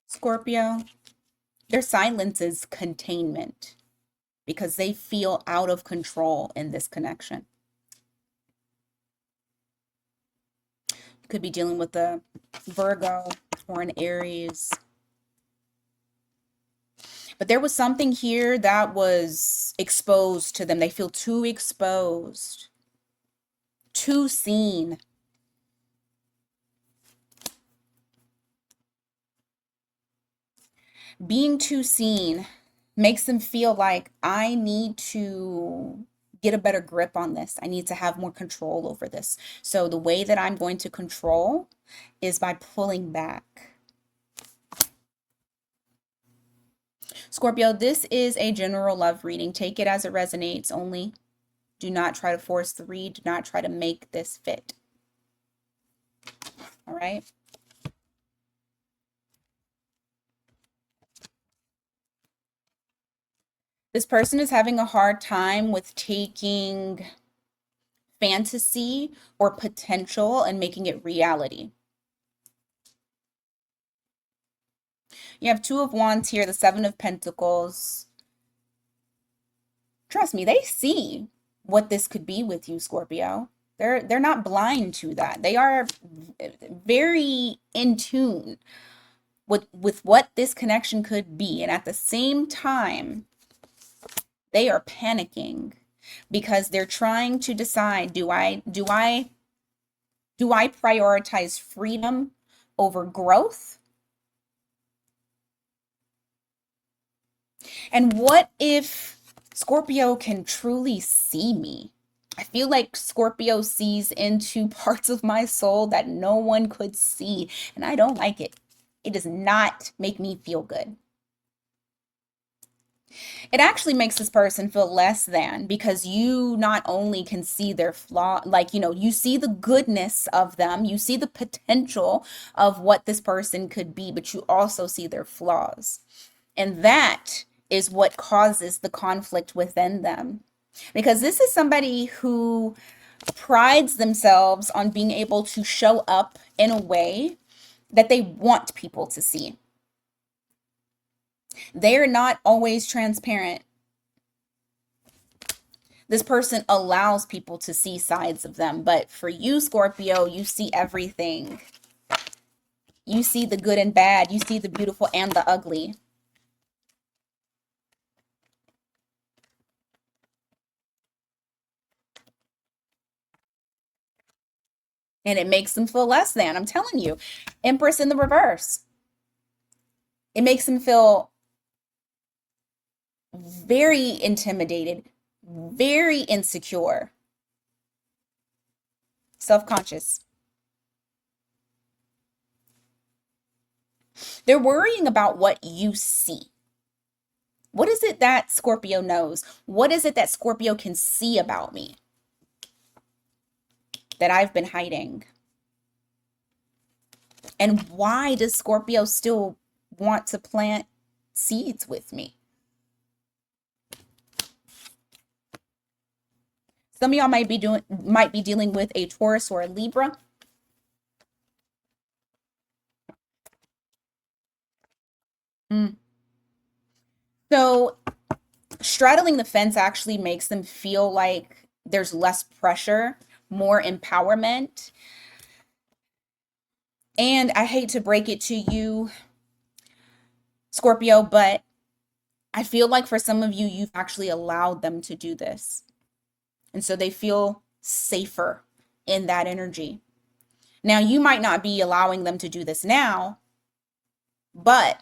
Scorpio, their silence is containment because they feel out of control in this connection. You could be dealing with a Virgo or an Aries. But there was something here that was exposed to them. They feel too exposed, too seen. Being too seen makes them feel like I need to get a better grip on this. I need to have more control over this. So the way that I'm going to control is by pulling back. Scorpio, this is a general love reading. Take it as it resonates only. Do not try to force the read. Do not try to make this fit. All right. This person is having a hard time with taking fantasy or potential and making it reality. You have Two of Wands here, the Seven of Pentacles. Trust me, they see what this could be with you, Scorpio. They're not blind to that. They are very in tune with what this connection could be. And at the same time, they are panicking because they're trying to decide, do I prioritize freedom over growth? And what if Scorpio can truly see me? I feel like Scorpio sees into parts of my soul that no one could see, and I don't like it. It does not make me feel good. It actually makes this person feel less than because you not only can see their flaw, like, you see the goodness of them, you see the potential of what this person could be, but you also see their flaws. And that is what causes the conflict within them. Because this is somebody who prides themselves on being able to show up in a way that they want people to see. They are not always transparent. This person allows people to see sides of them, but for you, Scorpio, you see everything. You see the good and bad. You see the beautiful and the ugly. And it makes them feel less than. I'm telling you, Empress in the reverse. It makes them feel very intimidated, very insecure, self-conscious. They're worrying about what you see. What is it that Scorpio knows? What is it that Scorpio can see about me that I've been hiding? And why does Scorpio still want to plant seeds with me? Some of y'all might be dealing with a Taurus or a Libra. So straddling the fence actually makes them feel like there's less pressure, more empowerment. And I hate to break it to you, Scorpio, but I feel like for some of you, you've actually allowed them to do this. And so they feel safer in that energy. Now, you might not be allowing them to do this now, but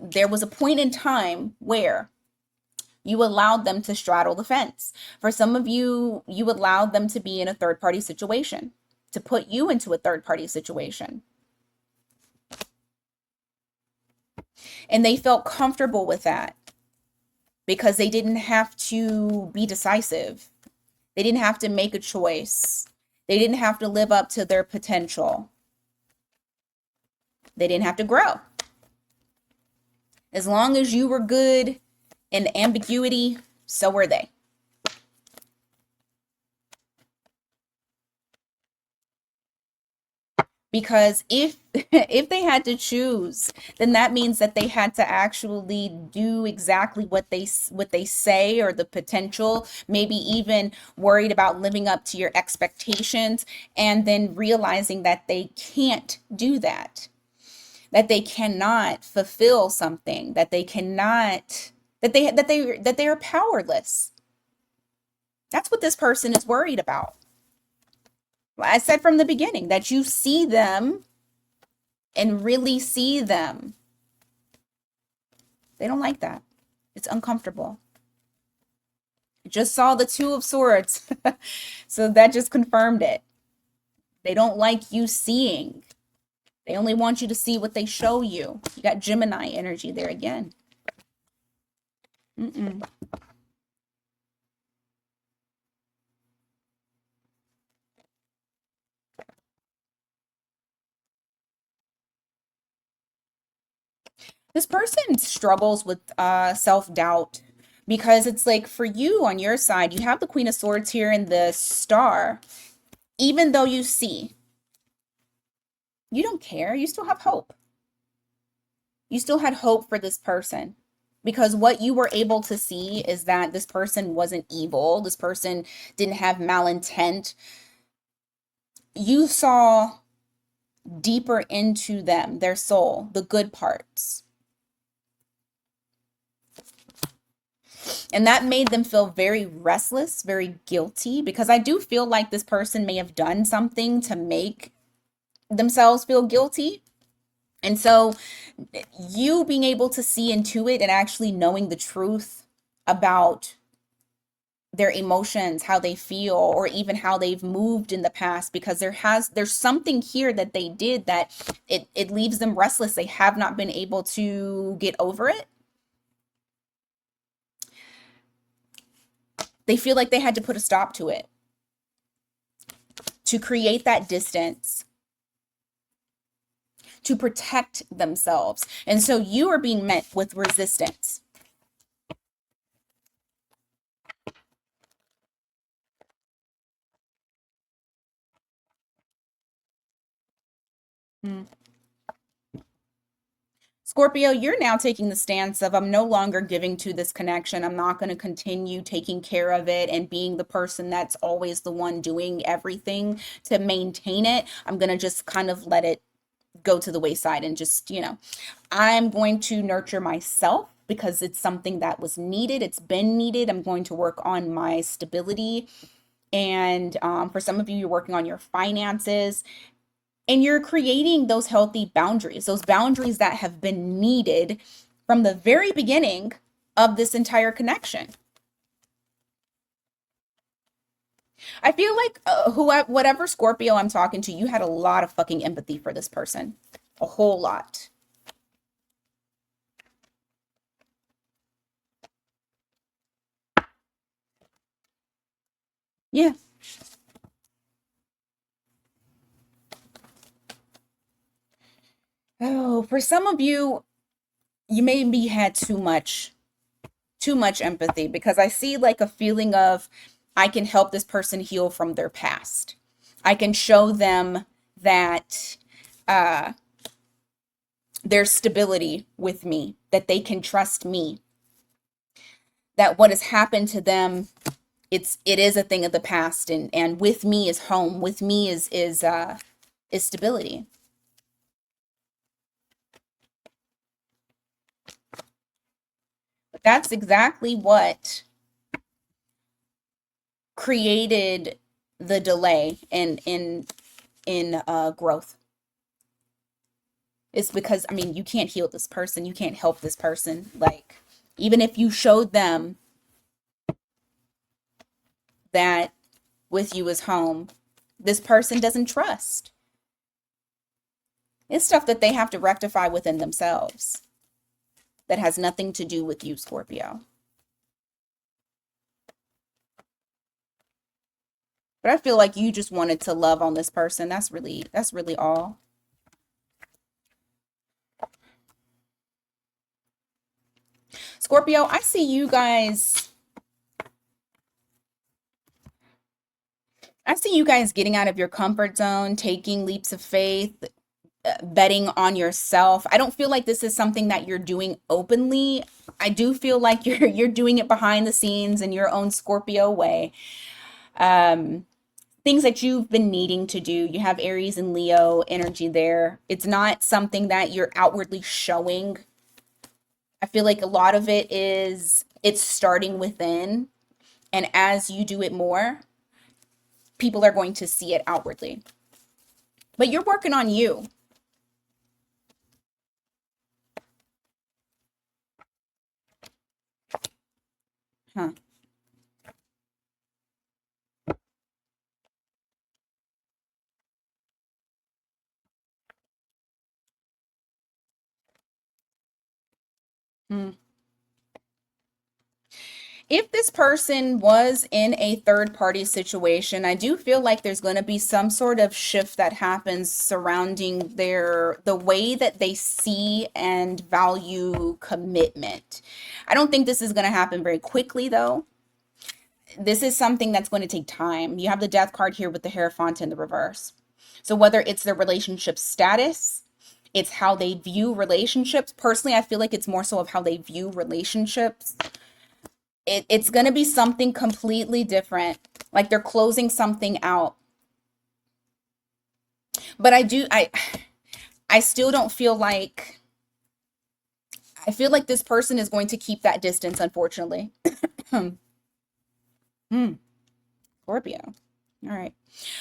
there was a point in time where you allowed them to straddle the fence. For some of you, you allowed them to be in a third-party situation, to put you into a third-party situation. And they felt comfortable with that because they didn't have to be decisive. They didn't have to make a choice. They didn't have to live up to their potential. They didn't have to grow. As long as you were good in ambiguity, so were they. Because if if they had to choose, then that means that they had to actually do exactly what they say, or the potential, maybe even worried about living up to your expectations, and then realizing that they can't do that, that they cannot fulfill something, that they cannot, that they are powerless. That's what this person is worried about. I said from the beginning that you see them and really see them. They don't like that. It's uncomfortable. Just saw the Two of Swords. So that just confirmed it. They don't like you seeing. They only want you to see what they show you. You got Gemini energy there again. Mm-mm. This person struggles with self-doubt, because it's like, for you on your side, you have the Queen of Swords here and the Star. Even though you see, you don't care. You still have hope. You still had hope for this person, because what you were able to see is that this person wasn't evil. This person didn't have malintent. You saw deeper into them, their soul, the good parts. And that made them feel very restless, very guilty, because I do feel like this person may have done something to make themselves feel guilty. And so you being able to see into it and actually knowing the truth about their emotions, how they feel, or even how they've moved in the past, because there's something here that they did that it leaves them restless. They have not been able to get over it. They feel like they had to put a stop to it, to create that distance, to protect themselves. And so you are being met with resistance. Hmm. Scorpio, you're now taking the stance of, I'm no longer giving to this connection. I'm not going to continue taking care of it and being the person that's always the one doing everything to maintain it. I'm going to just kind of let it go to the wayside and just, I'm going to nurture myself, because it's something that was needed. It's been needed. I'm going to work on my stability. And for some of you, you're working on your finances, and you're creating those healthy boundaries, those boundaries that have been needed from the very beginning of this entire connection. I feel like whatever Scorpio I'm talking to, you had a lot of fucking empathy for this person, a whole lot. Yeah. Oh, for some of you, you maybe had too much empathy, because I see like a feeling of, I can help this person heal from their past. I can show them that uh, there's stability with me, that they can trust me, that what has happened to them, it is a thing of the past, and with me is home. With me is stability. But that's exactly what created the delay in growth. It's because, I mean, you can't heal this person, you can't help this person. Like, even if you showed them that with you is home, this person doesn't trust. It's stuff that they have to rectify within themselves, that has nothing to do with you, Scorpio. But I feel like you just wanted to love on this person. That's really all. Scorpio, I see you guys getting out of your comfort zone, taking leaps of faith, betting on yourself. I don't feel like this is something that you're doing openly. I do feel like you're doing it behind the scenes in your own Scorpio way. Um, Things that you've been needing to do. You have Aries and Leo energy there. It's not something that you're outwardly showing. I feel like a lot of it is it's starting within, and as you do it more, people are going to see it outwardly. But you're working on you. Huh. Hmm. If this person was in a third party situation, I do feel like there's going to be some sort of shift that happens surrounding the way that they see and value commitment. I don't think this is going to happen very quickly though. This is something that's going to take time. You have the death card here with the Hierophant in the reverse. So whether it's their relationship status, it's how they view relationships. Personally, I feel like it's more so of how they view relationships. It's going to be something completely different. Like they're closing something out. But I still don't feel like I feel like this person is going to keep that distance, unfortunately. Hmm. Scorpio. All right.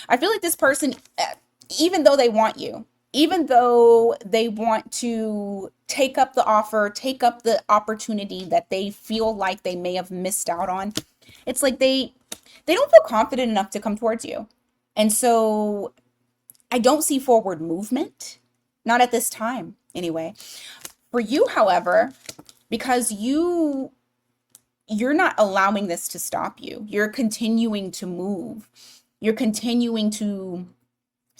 I feel like this person, even though they want you, even though they want to take up the offer, take up the opportunity that they feel like they may have missed out on, it's like they don't feel confident enough to come towards you. And so I don't see forward movement, not at this time anyway. For you, however, because you're not allowing this to stop you. You're continuing to move. You're continuing to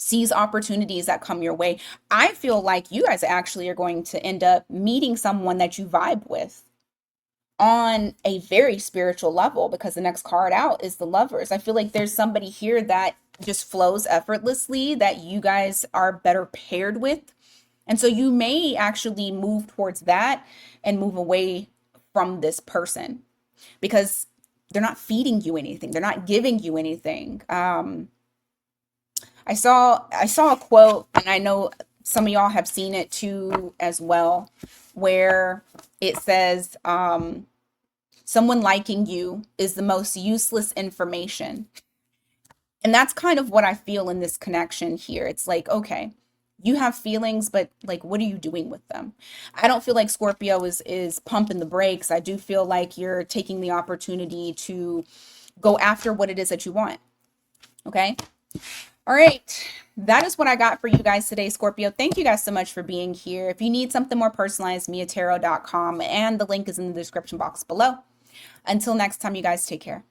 seize opportunities that come your way. I feel like you guys actually are going to end up meeting someone that you vibe with on a very spiritual level because the next card out is the lovers. I feel like there's somebody here that just flows effortlessly that you guys are better paired with. And so you may actually move towards that and move away from this person because they're not feeding you anything. They're not giving you anything. I saw a quote, and I know some of y'all have seen it too as well, where it says, someone liking you is the most useless information. And that's kind of what I feel in this connection here. It's like, okay, you have feelings, but like, what are you doing with them? I don't feel like Scorpio is pumping the brakes. I do feel like you're taking the opportunity to go after what it is that you want. Okay. All right. That is what I got for you guys today, Scorpio. Thank you guys so much for being here. If you need something more personalized, miatarot.com, and the link is in the description box below. Until next time, you guys take care.